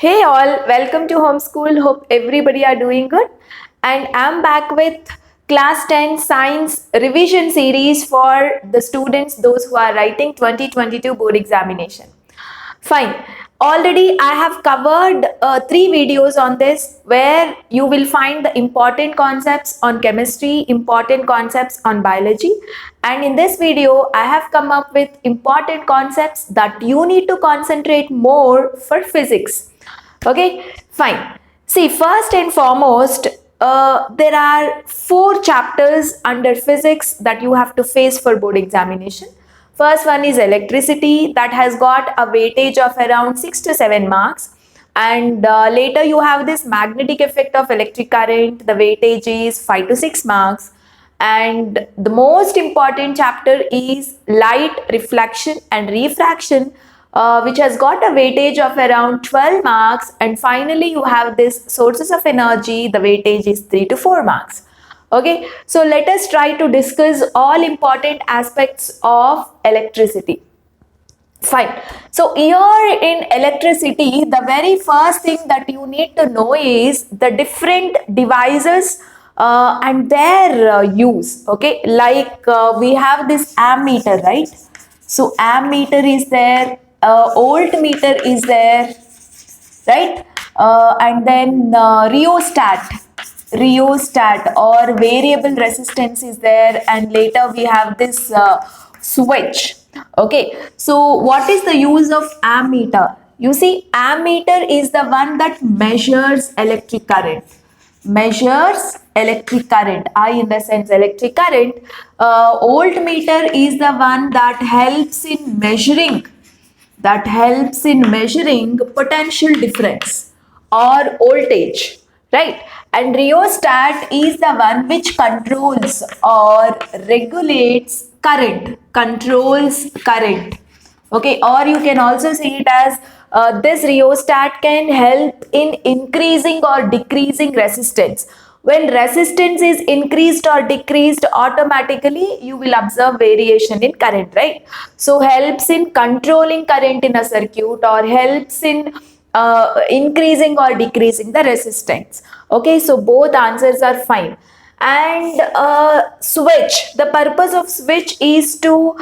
Hey all, welcome to Homeschool. Hope everybody are doing good. And I'm back with class 10 science revision series for the students, those who are writing 2022 board examination. Fine. Already I have covered 3 videos on this where you will find the important concepts on chemistry, important concepts on biology. And in this video, I have come up with important concepts that you need to concentrate more for physics. Okay, fine. See, first and foremost, there are 4 chapters under physics that you have to face for board examination. First one is electricity, that has got a weightage of around 6 to 7 marks. And later you have this magnetic effect of electric current, the weightage is 5 to 6 marks. And the most important chapter is light, reflection and refraction, which has got a weightage of around 12 marks. And finally you have this sources of energy, the weightage is 3 to 4 marks. Okay, so let us try to discuss all important aspects of electricity. Fine. So here in electricity, the very first thing that you need to know is the different devices and their use. Okay, like we have this ammeter, right? So ammeter is there, voltmeter is there, right? And then rheostat or variable resistance is there, and later we have this switch. Okay, so what is the use of ammeter? You see, ammeter is the one that measures electric current. I in the sense electric current. Voltmeter is the one that helps in measuring potential difference or voltage, right? And rheostat is the one which controls or regulates current, okay? Or you can also see it as this rheostat can help in increasing or decreasing resistance. When resistance is increased or decreased, automatically you will observe variation in current, right? So helps in controlling current in a circuit, or helps in increasing or decreasing the resistance. Okay, so both answers are fine. And switch, the purpose of switch is to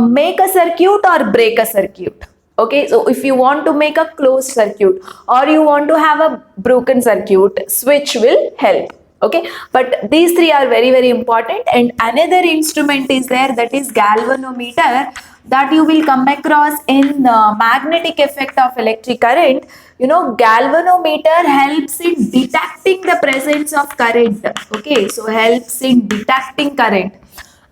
make a circuit or break a circuit. Okay, so if you want to make a closed circuit or you want to have a broken circuit, switch will help. Okay, but these 3 are very important. And another instrument is there, that is galvanometer, that you will come across in the magnetic effect of electric current. You know, galvanometer helps in detecting the presence of current. Okay, so helps in detecting current.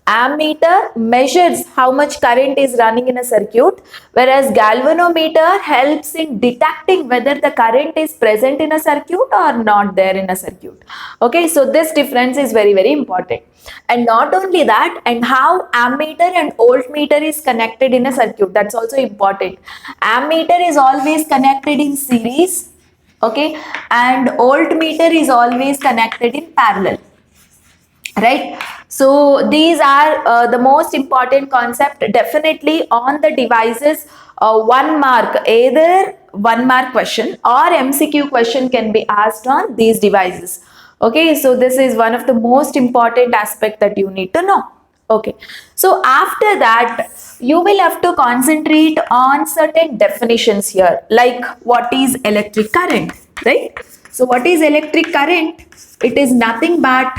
Ammeter measures how much current is running in a circuit, whereas galvanometer helps in detecting whether the current is present in a circuit or not there in a circuit. Okay, so this difference is very important. And not only that, and how ammeter and voltmeter is connected in a circuit, that's also important. Ammeter is always connected in series, okay, and voltmeter is always connected in parallel, right? So these are the most important concept. Definitely on the devices, 1 mark, either 1 mark question or MCQ question can be asked on these devices. Okay, so this is one of the most important aspect that you need to know. Okay, so after that you will have to concentrate on certain definitions here, like what is electric current, right? So what is electric current? It is nothing but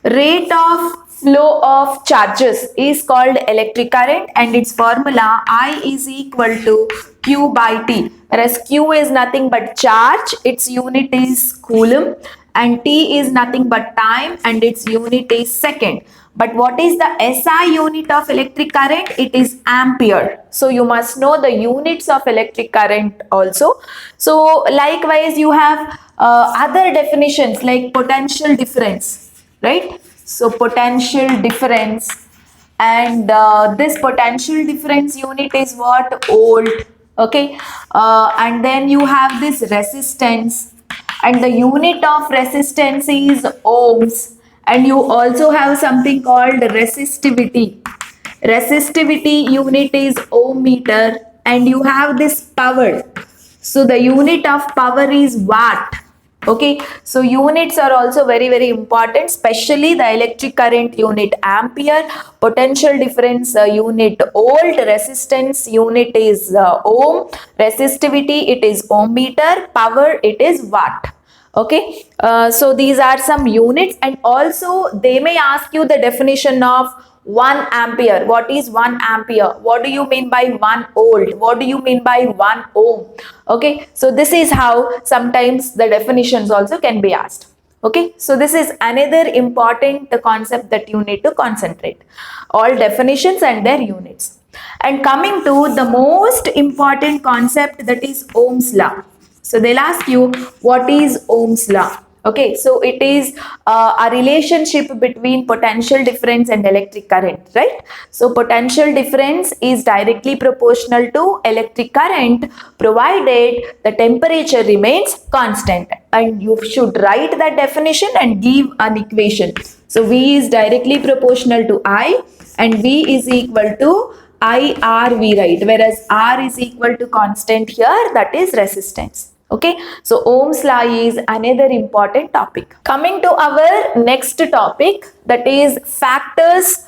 rate of flow of charges is called electric current, and its formula I is equal to Q by T, whereas Q is nothing but charge, its unit is coulomb, and T is nothing but time and its unit is second. But what is the SI unit of electric current? It is ampere. So you must know the units of electric current also. So likewise you have other definitions like potential difference, right? So potential difference, and this potential difference unit is what? Volt. Okay, and then you have this resistance, and the unit of resistance is ohms, and you also have something called resistivity. Resistivity unit is ohm meter, and you have this power. So the unit of power is watt. Okay, so units are also very important, especially the electric current unit ampere, potential difference unit volt, resistance unit is ohm, resistivity it is ohm meter, power it is watt. Okay, so these are some units, and also they may ask you the definition of 1 ampere. What is 1 ampere? What do you mean by 1 volt? What do you mean by 1 ohm? Okay, so this is how sometimes the definitions also can be asked. Okay, so this is another important concept that you need to concentrate, all definitions and their units. And coming to the most important concept, that is Ohm's law. So they'll ask you, what is Ohm's law? Okay, so it is a relationship between potential difference and electric current, right? So potential difference is directly proportional to electric current provided the temperature remains constant. And you should write that definition and give an equation. So V is directly proportional to I and V is equal to IR we write, whereas R is equal to constant here, that is resistance. Okay, so Ohm's law is another important topic. Coming to our next topic, that is factors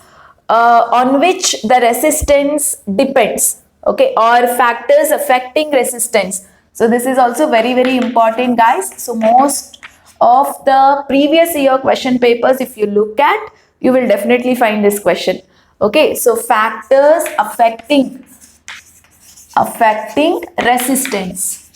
on which the resistance depends. Okay, or factors affecting resistance. So this is also very important, guys. So most of the previous year question papers, if you look at, you will definitely find this question. Okay, so factors affecting resistance.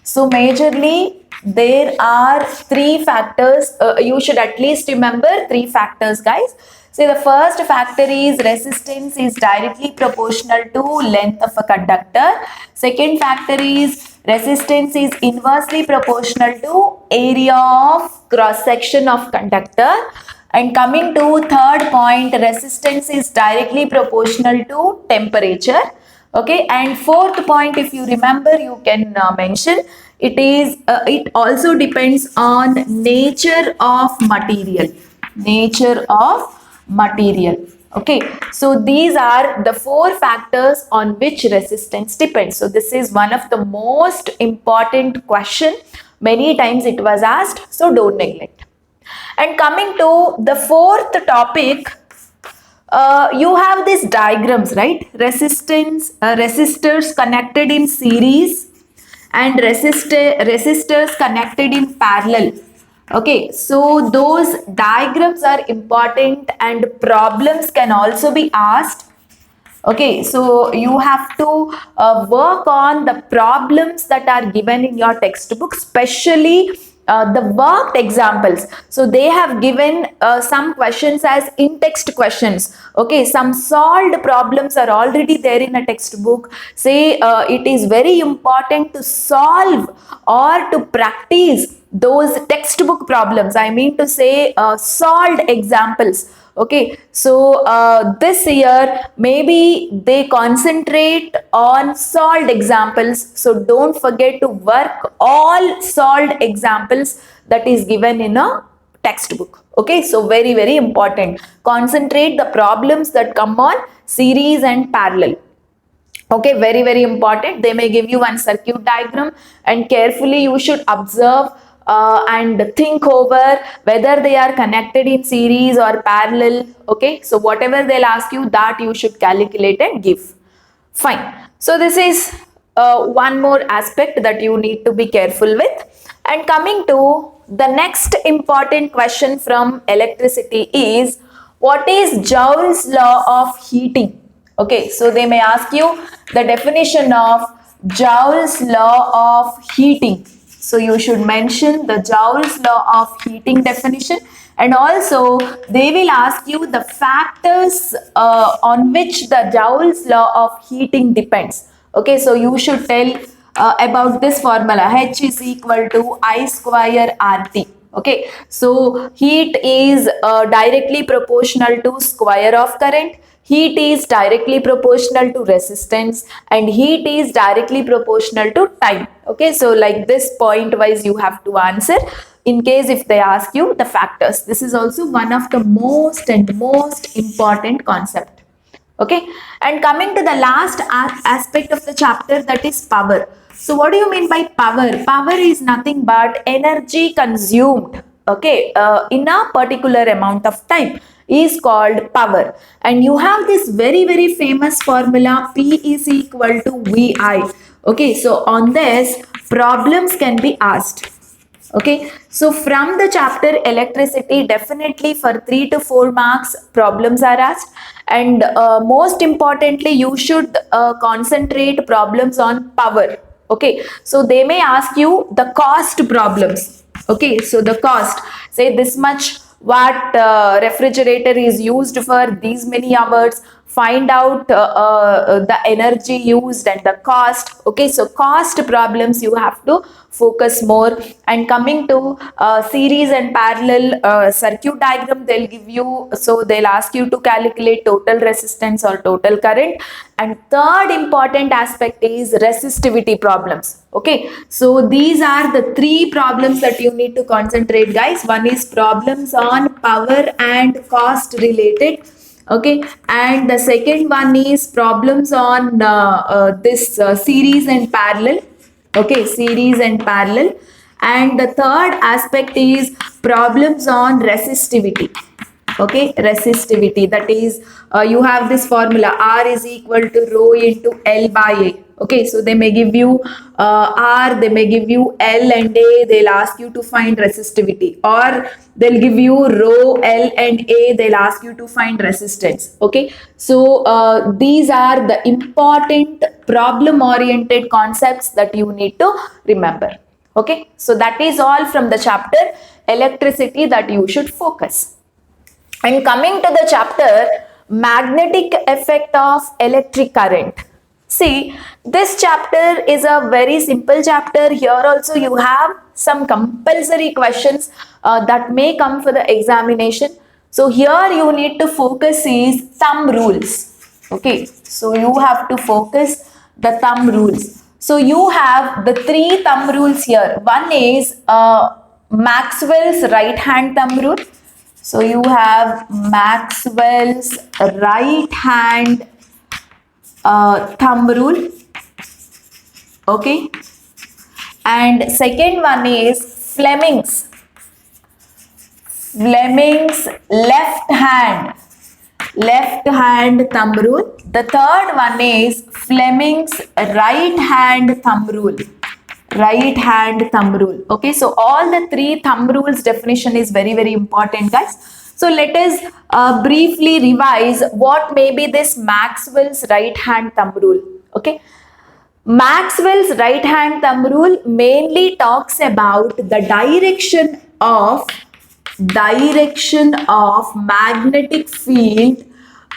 So majorly there are three factors. You should at least remember three factors, guys. So the first factor is resistance is directly proportional to length of a conductor. Second factor is resistance is inversely proportional to area of cross section of conductor. And coming to third point, resistance is directly proportional to temperature. Okay, and fourth point, if you remember, you can mention it is it also depends on nature of material. Okay, so these are the four factors on which resistance depends. So this is one of the most important question. Many times it was asked, so don't neglect. And coming to the fourth topic, you have these diagrams, right? Resistors connected in series and resistors connected in parallel. Okay, so those diagrams are important and problems can also be asked. Okay, so you have to work on the problems that are given in your textbook, especially the worked examples. So they have given some questions as in-text questions. Okay, some solved problems are already there in a textbook. Say it is very important to solve or to practice those textbook problems. I mean to say solved examples. Okay, so this year maybe they concentrate on solved examples. So don't forget to work all solved examples that is given in a textbook. Okay, so very important. Concentrate the problems that come on series and parallel. Okay, very important. They may give you one circuit diagram and carefully you should observe and think over whether they are connected in series or parallel. Okay, so whatever they'll ask you, that you should calculate and give. Fine. So this is one more aspect that you need to be careful with. And coming to the next important question from electricity is, what is Jowl's law of heating? Okay, so they may ask you the definition of Jowl's law of heating. So you should mention the Jowl's law of heating definition, and also they will ask you the factors on which the Jowl's law of heating depends. Okay, so you should tell about this formula, H is equal to I square RT. Okay, so heat is directly proportional to square of current. Heat is directly proportional to resistance and heat is directly proportional to time. Okay, so like this point wise you have to answer in case if they ask you the factors. This is also one of the most important concept. Okay, and coming to the last aspect of the chapter, that is power. So what do you mean by power? Power is nothing but energy consumed, okay, in a particular amount of time is called power. And you have this very famous formula, P is equal to VI. Okay, so on this problems can be asked. Okay, so from the chapter electricity, definitely for 3 to 4 marks problems are asked, and most importantly you should concentrate problems on power. Okay, so they may ask you the cost problems. Okay, so the cost, say this much watt refrigerator is used for these many hours, find out the energy used and the cost. Okay, so cost problems you have to focus more. And coming to series and parallel circuit diagram, they'll give you, so they'll ask you to calculate total resistance or total current. And third important aspect is resistivity problems. Okay, so these are the 3 problems that you need to concentrate, guys. One is problems on power and cost related. Okay, and the second one is problems on this series and parallel. Okay, series and parallel. And the third aspect is problems on resistivity. Okay, resistivity, that is you have this formula, R is equal to rho into L by A. Okay, so they may give you R, they may give you L and A, they'll ask you to find resistivity, or they'll give you rho, L and A, they'll ask you to find resistance. Okay, so these are the important problem oriented concepts that you need to remember. Okay, so that is all from the chapter electricity that you should focus. And coming to the chapter magnetic effect of electric current. See, this chapter is a very simple chapter. Here also you have some compulsory questions that may come for the examination. So here you need to focus is thumb rules. Okay, so you have to focus the thumb rules. So you have the 3 thumb rules here. One is Maxwell's right hand thumb rule. So you have Maxwell's right hand thumb rule. Okay, and second one is Fleming's left hand thumb rule. The third one is Fleming's right hand thumb rule. Okay, so all the 3 thumb rules definition is very important, guys. So let us briefly revise what may be this Maxwell's right hand thumb rule. Okay, Maxwell's right hand thumb rule mainly talks about the direction of magnetic field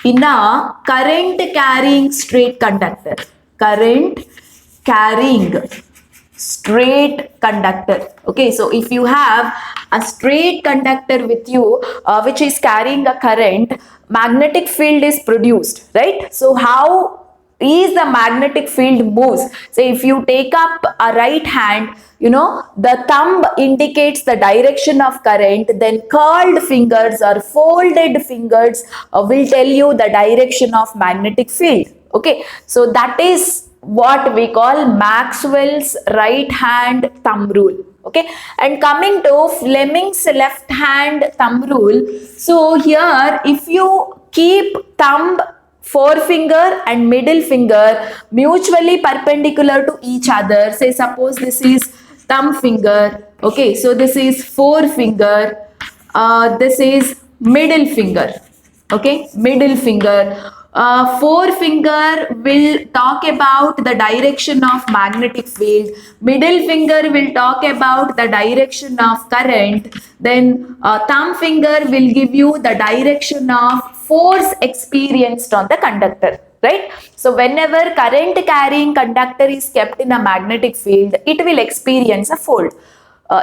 in a current carrying straight conductor. Okay, so if you have a straight conductor with you which is carrying a current, magnetic field is produced, right? So how is the magnetic field moves? Say if you take up a right hand, you know, the thumb indicates the direction of current, then curled fingers or folded fingers will tell you the direction of magnetic field. Okay, so that is what we call Maxwell's right hand thumb rule. Okay, and coming to Fleming's left hand thumb rule. So here if you keep thumb, forefinger and middle finger mutually perpendicular to each other, say suppose this is thumb finger, okay, so this is forefinger, this is middle finger. Okay, middle finger. Forefinger will talk about the direction of magnetic field, middle finger will talk about the direction of current, then thumb finger will give you the direction of force experienced on the conductor, right? So whenever current carrying conductor is kept in a magnetic field, it will experience a fold.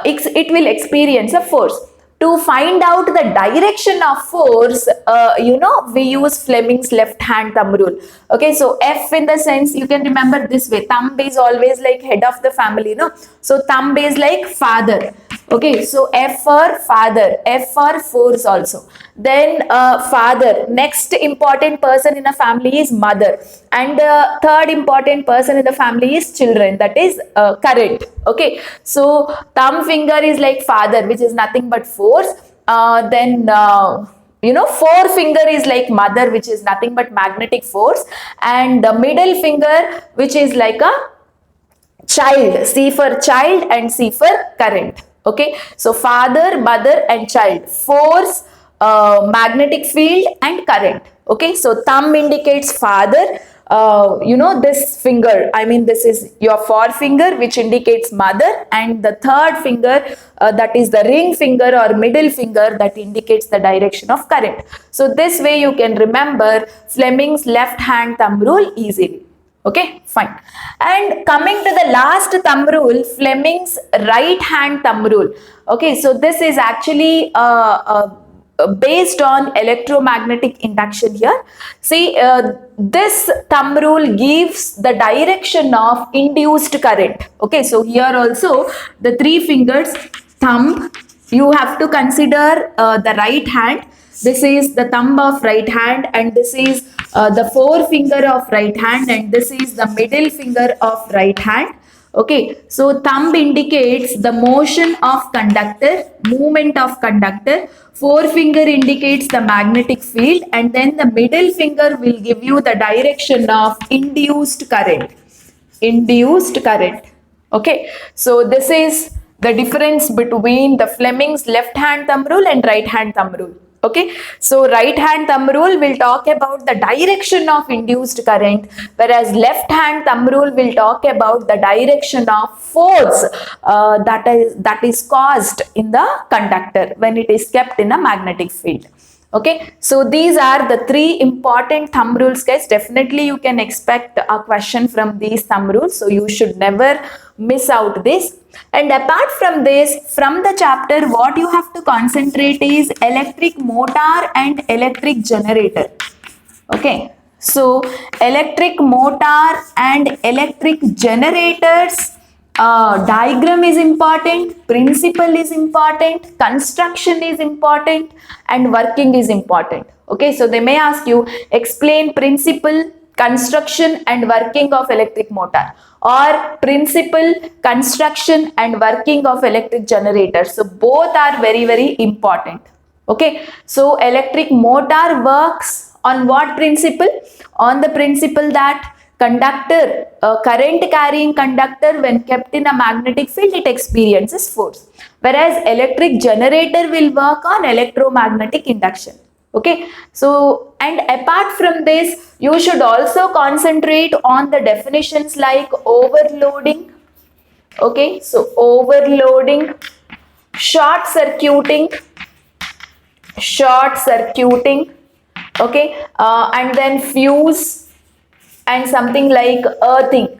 It will experience a force. To find out the direction of force, we use Fleming's left hand thumb rule. Okay, so F in the sense you can remember this way. Thumb is always like head of the family, no? So thumb is like father. Okay, so F for father, F for force also. Then father, next important person in a family is mother, and the third important person in the family is children, that is current. Okay, so thumb finger is like father, which is nothing but force. Then forefinger is like mother, which is nothing but magnetic force, and the middle finger, which is like a child, C for child and C for current. Okay, so father, mother and child, force, magnetic field and current. Okay, so thumb indicates father. This finger, I mean this is your forefinger, which indicates mother, and the third finger, that is the ring finger or middle finger, that indicates the direction of current. So this way you can remember Fleming's left hand thumb rule easily. Okay, fine. And coming to the last thumb rule, Fleming's right hand thumb rule. Okay, so this is actually based on electromagnetic induction here. See, this thumb rule gives the direction of induced current. Okay, so here also the three fingers, thumb, you have to consider the right hand. This is the thumb of right hand, and this is the forefinger of right hand, and this is the middle finger of right hand. Okay, so thumb indicates the motion of conductor, movement of conductor. Forefinger indicates the magnetic field, and then the middle finger will give you the direction of induced current. Induced current. Okay, so this is the difference between the Fleming's left hand thumb rule and right hand thumb rule. Okay, so right hand thumb rule will talk about the direction of induced current, whereas left hand thumb rule will talk about the direction of force that is caused in the conductor when it is kept in a magnetic field. Okay, so these are the three important thumb rules, guys. Definitely you can expect a question from these thumb rules, so you should never miss out this. And apart from this, from the chapter, what you have to concentrate is electric motor and electric generator. Okay, so electric motor and electric generators, diagram is important, principle is important, construction is important, and working is important. Okay, so they may ask you, explain principle, construction and working of electric motor, or principle, construction and working of electric generator. So both are very, very important. Okay, so electric motor works on what principle? On the principle that conductor, current carrying conductor, when kept in a magnetic field, it experiences force, whereas electric generator will work on electromagnetic induction. Okay, so and apart from this, you should also concentrate on the definitions like overloading. Okay, so overloading, short circuiting, okay, and then fuse, and something like earthing.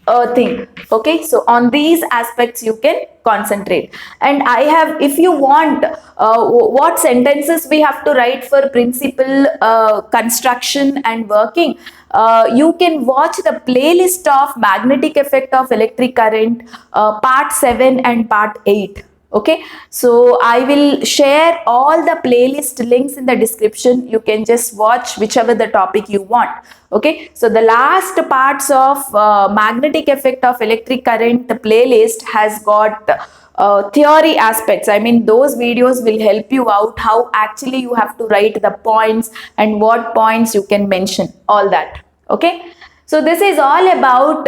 Okay, so on these aspects you can concentrate. And I have, if you want what sentences we have to write for principle, construction and working, you can watch the playlist of magnetic effect of electric current, part 7 and part 8. Okay, so I will share all the playlist links in the description. You can just watch whichever the topic you want. Okay, so the last parts of magnetic effect of electric current, the playlist has got theory aspects. I mean, those videos will help you out how actually you have to write the points and what points you can mention, all that. Okay, so this is all about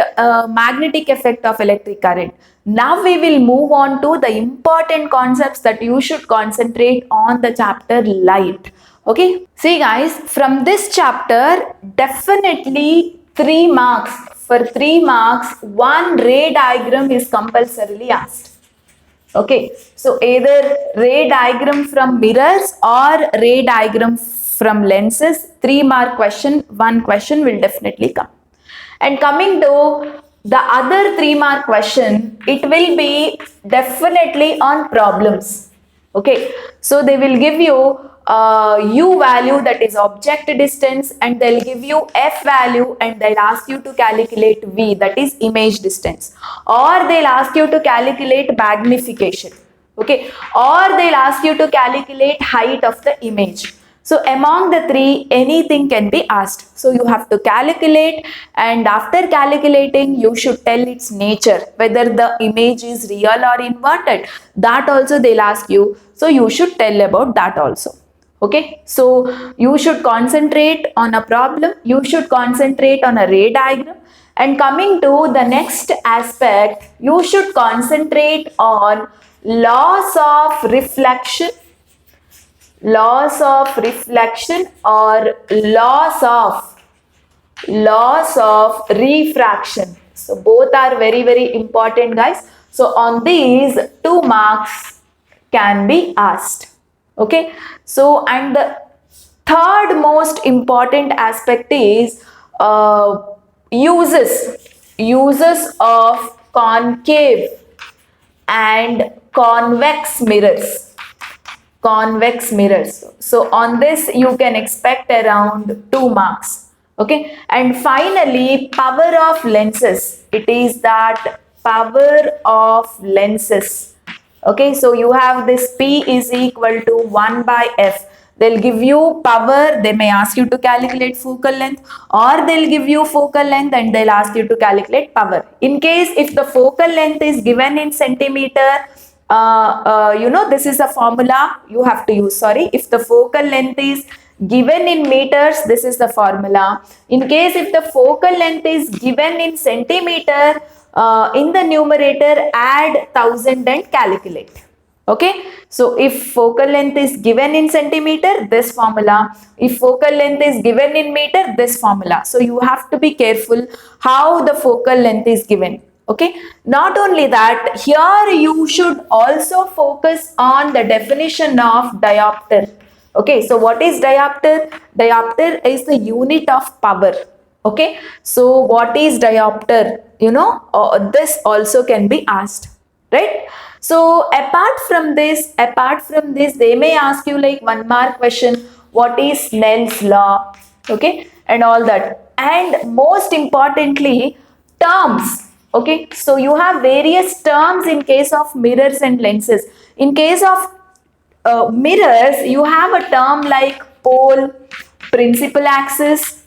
magnetic effect of electric current. Now we will move on to the important concepts that you should concentrate on the chapter light. Okay, see guys, from this chapter, definitely 3 marks. For 3 marks, one ray diagram is compulsorily asked. Okay, so either ray diagram from mirrors or ray diagram from lenses. 3 mark question, one question will definitely come. And coming to the other 3 mark question, it will be definitely on problems. Okay, so they will give you U value, that is object distance, and they'll give you F value and they'll ask you to calculate V, that is image distance, or they'll ask you to calculate magnification, okay, or they'll ask you to calculate height of the image. So among the three, anything can be asked. So you have to calculate, and after calculating you should tell its nature, whether the image is real or inverted. That also they'll ask you. So you should tell about that also. Okay, so you should concentrate on a problem, you should concentrate on a ray diagram, and coming to the next aspect, you should concentrate on laws of reflection, or laws of refraction. So both are very, very important, guys. So on these 2 marks can be asked. Okay, so and the third most important aspect is uses of concave and convex mirrors. So on this you can expect around 2 marks. Okay, and finally power of lenses. It is that power of lenses. Okay, so you have this P is equal to 1 by F. They'll give you power, they may ask you to calculate focal length, or they'll give you focal length and they'll ask you to calculate power. In case if the focal length is given in centimeter, this is a formula you have to use. If the focal length is given in meters, this is the formula. In case if the focal length is given in centimeter, in the numerator add 1000 and calculate. Okay, so if focal length is given in centimeter, this formula. If focal length is given in meter, this formula. So you have to be careful how the focal length is given. Okay, not only that, here you should also focus on the definition of diopter. Okay, so what is diopter? Diopter is the unit of power. Okay, so what is diopter? This also can be asked, right? So apart from this, they may ask you like 1 mark question, what is Snell's law? Okay, and all that. And most importantly, terms. Okay, so you have various terms in case of mirrors and lenses. In case of mirrors, you have a term like pole, principal axis,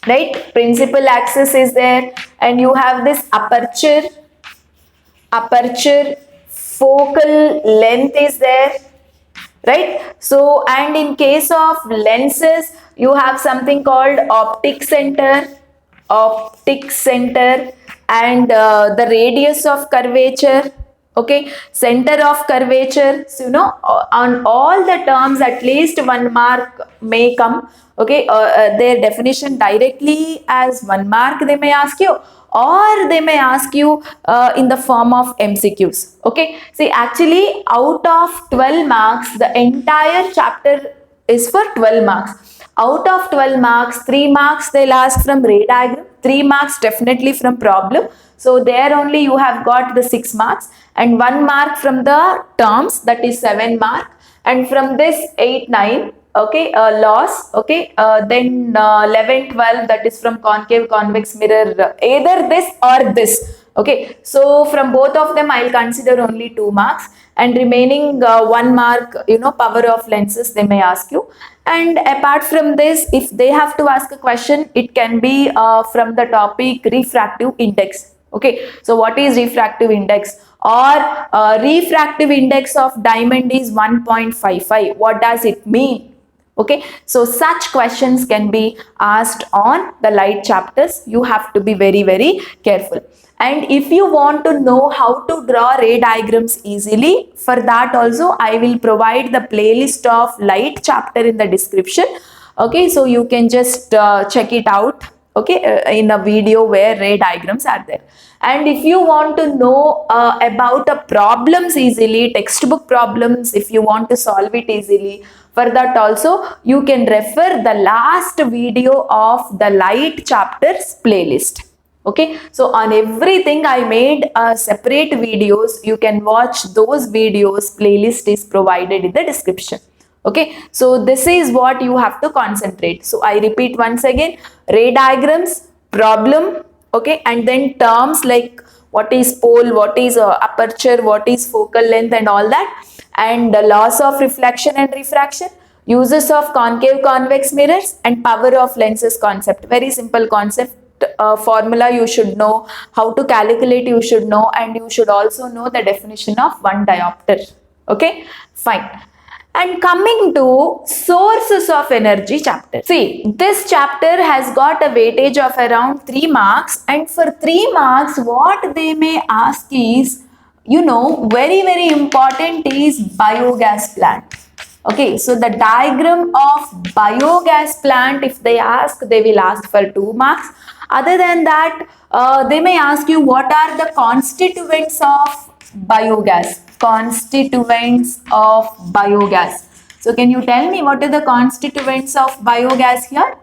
right? Principal axis is there, and you have this aperture, focal length is there, right? So, and in case of lenses, you have something called optic center, and the radius of curvature. Okay, center of curvature. So on all the terms at least 1 mark may come. Okay, their definition directly as 1 mark they may ask you, or they may ask you in the form of MCQs. Okay, see, actually out of 12 marks, the entire chapter is for 12 marks. Out of 12 marks, 3 marks they'll ask from ray diagram, 3 marks definitely from problem. So there only you have got the 6 marks, and 1 mark from the terms, that is 7 mark, and from this 8, 9, okay, laws, okay, then 11, 12, that is from concave, convex mirror, either this or this. Okay, so from both of them I'll consider only 2 marks, and remaining 1 mark, power of lenses they may ask you. And apart from this, if they have to ask a question, it can be from the topic refractive index. Okay, so what is refractive index? Or refractive index of diamond is 1.55. What does it mean? Okay, so such questions can be asked on the light chapters. You have to be very, very careful. And if you want to know how to draw ray diagrams easily, for that also I will provide the playlist of light chapter in the description. Okay, so you can just check it out. Okay, in a video where ray diagrams are there. And if you want to know about problems easily, textbook problems, if you want to solve it easily, for that also you can refer the last video of the light chapters playlist. Okay, so on everything I made separate videos. You can watch those videos. Playlist is provided in the description. Okay, so this is what you have to concentrate. So I repeat once again, ray diagrams, problem, okay, and then terms like what is pole, what is aperture, what is focal length and all that, and the loss of reflection and refraction, uses of concave convex mirrors, and power of lenses concept. Very simple concept. Formula you should know, how to calculate you should know, and you should also know the definition of one diopter. Okay, fine. And coming to sources of energy chapter. See, this chapter has got a weightage of around 3 marks, and for 3 marks what they may ask is, very important is biogas plant. Okay, so the diagram of biogas plant, if they ask, they will ask for 2 marks. Other than that, they may ask you what are the constituents of biogas. Constituents of biogas. So can you tell me what are the constituents of biogas here?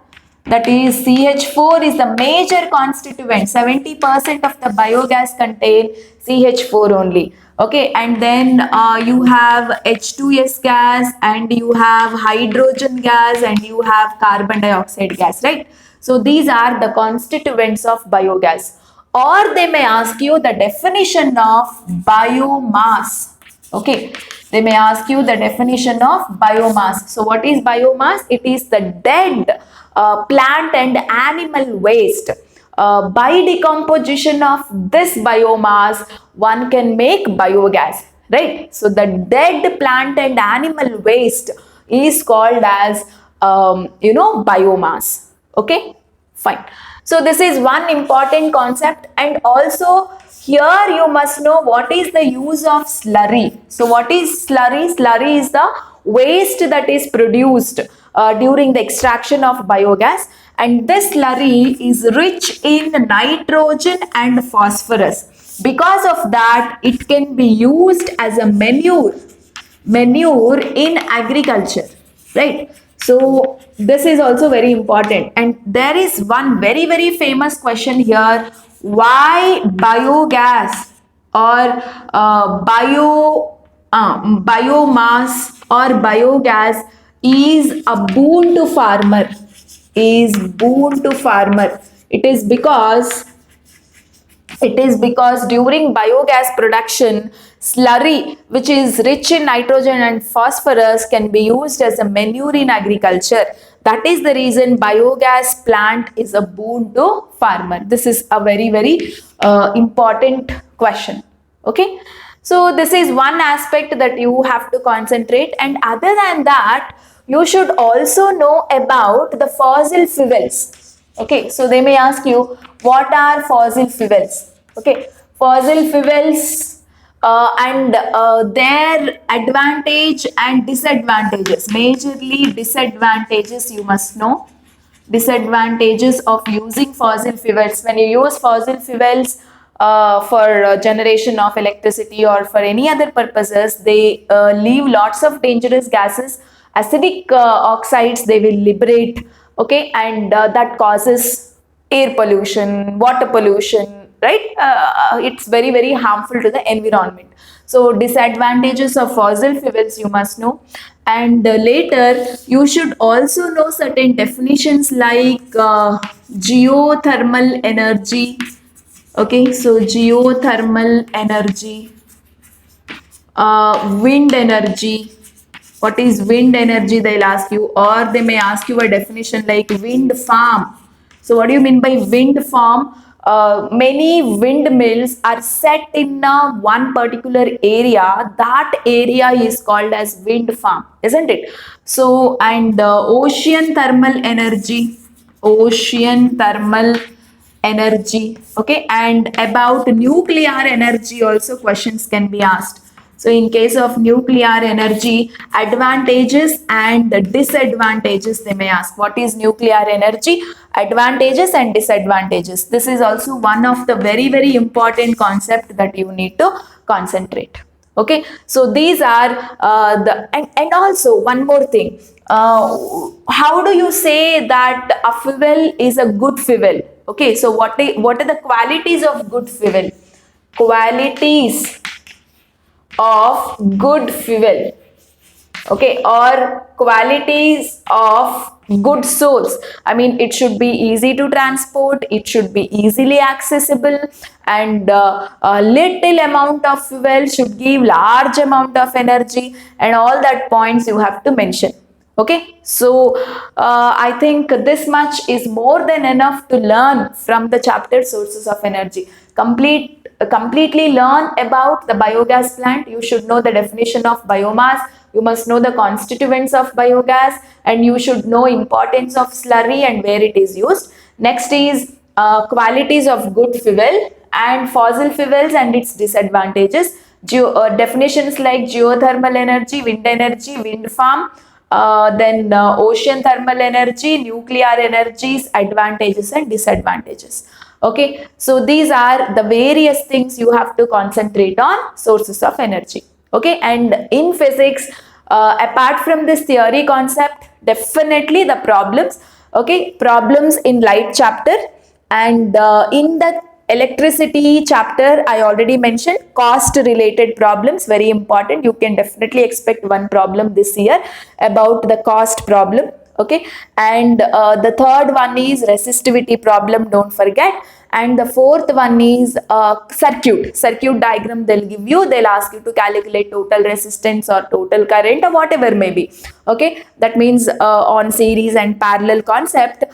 That is CH4 is the major constituent. 70% of the biogas contain CH4 only. Okay, and then you have H2S gas, and you have hydrogen gas, and you have carbon dioxide gas, right? So these are the constituents of biogas. Or they may ask you the definition of biomass. Okay, they may ask you the definition of biomass. So what is biomass? It is the dead plant and animal waste. By decomposition of this biomass, one can make biogas, right? So the dead plant and animal waste is called as biomass. Okay, fine. So this is one important concept, and also here you must know what is the use of slurry. So what is slurry? Slurry is the waste that is produced during the extraction of biogas, and this slurry is rich in nitrogen and phosphorus. Because of that, it can be used as a manure in agriculture, right? So this is also very important, and there is one very famous question here: why biogas or biomass or biogas is a boon to farmer? It is because during biogas production, slurry, which is rich in nitrogen and phosphorus, can be used as a manure in agriculture. That is the reason biogas plant is a boon to farmer. This is a very important question. Okay, so this is one aspect that you have to concentrate, and other than that, you should also know about the fossil fuels. Okay, so they may ask you what are fossil fuels. Okay, fossil fuels and their advantage and disadvantages. Majorly disadvantages you must know. Disadvantages of using fossil fuels. When you use fossil fuels for generation of electricity or for any other purposes, they leave lots of dangerous gases, acidic oxides they will liberate. Okay, and that causes air pollution, water pollution, right? It's very harmful to the environment. So disadvantages of fossil fuels you must know, and later you should also know certain definitions like geothermal energy. Okay, so geothermal energy, wind energy. What is wind energy? They'll ask you, or they may ask you a definition like wind farm. So what do you mean by wind farm? Many windmills are set in one particular area. That area is called as wind farm, isn't it? So, and ocean thermal energy, okay, and about nuclear energy also questions can be asked. So in case of nuclear energy, advantages and disadvantages they may ask. What is nuclear energy? Advantages and disadvantages. This is also one of the very important concept that you need to concentrate. Okay, so these are and also one more thing. How do you say that a fuel is a good fuel? Okay, so what are the qualities of good fuel? Qualities of good fuel. okay, or qualities of good source. I mean, it should be easy to transport, it should be easily accessible, and a little amount of fuel should give large amount of energy, and all that points you have to mention. Okay, so I think this much is more than enough to learn from the chapter sources of energy. Completely learn about the biogas plant. You should know the definition of biomass, you must know the constituents of biogas, and you should know importance of slurry and where it is used. Next is qualities of good fuel and fossil fuels and its disadvantages. Definitions like geothermal energy, wind farm, then ocean thermal energy, nuclear energies, advantages and disadvantages. Okay, so these are the various things you have to concentrate on, sources of energy. Okay, and in physics, apart from this theory concept, definitely the problems, okay, problems in light chapter, and in the electricity chapter I already mentioned cost related problems, very important. You can definitely expect one problem this year about the cost problem. Okay, and the third one is resistivity problem, don't forget, and the fourth one is circuit diagram. They'll ask you to calculate total resistance or total current or whatever may be. Okay, that means on series and parallel concept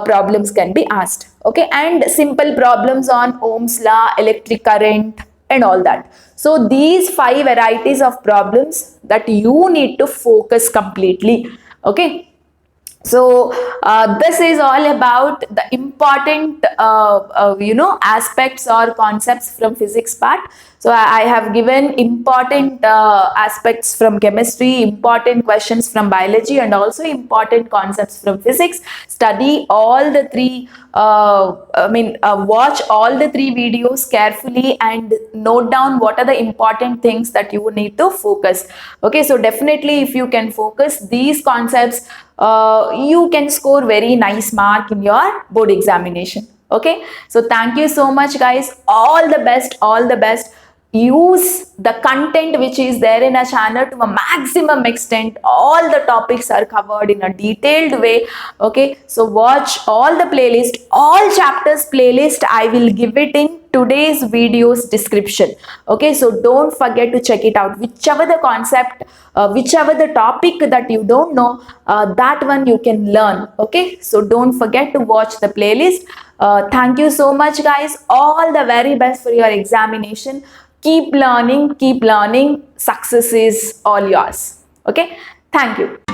problems can be asked. Okay, and simple problems on Ohm's law, electric current and all that. So these 5 varieties of problems that you need to focus completely. Okay, so this is all about the important aspects or concepts from physics part. So I have given important aspects from chemistry, important questions from biology, and also important concepts from physics. Study all the three, watch all the 3 videos carefully and note down what are the important things that you need to focus. Okay, so definitely if you can focus these concepts, you can score very nice mark in your board examination. Okay, so thank you so much guys, all the best, all the best. Use the content which is there in a channel to a maximum extent. All the topics are covered in a detailed way. Okay, so watch all the playlist, all chapters playlist I will give it in today's video's description. Okay, so don't forget to check it out. Whichever the concept, whichever the topic that you don't know, that one you can learn. Okay, so don't forget to watch the playlist. Thank you so much guys, all the very best for your examination. Keep learning, keep learning. Success is all yours. Okay, thank you.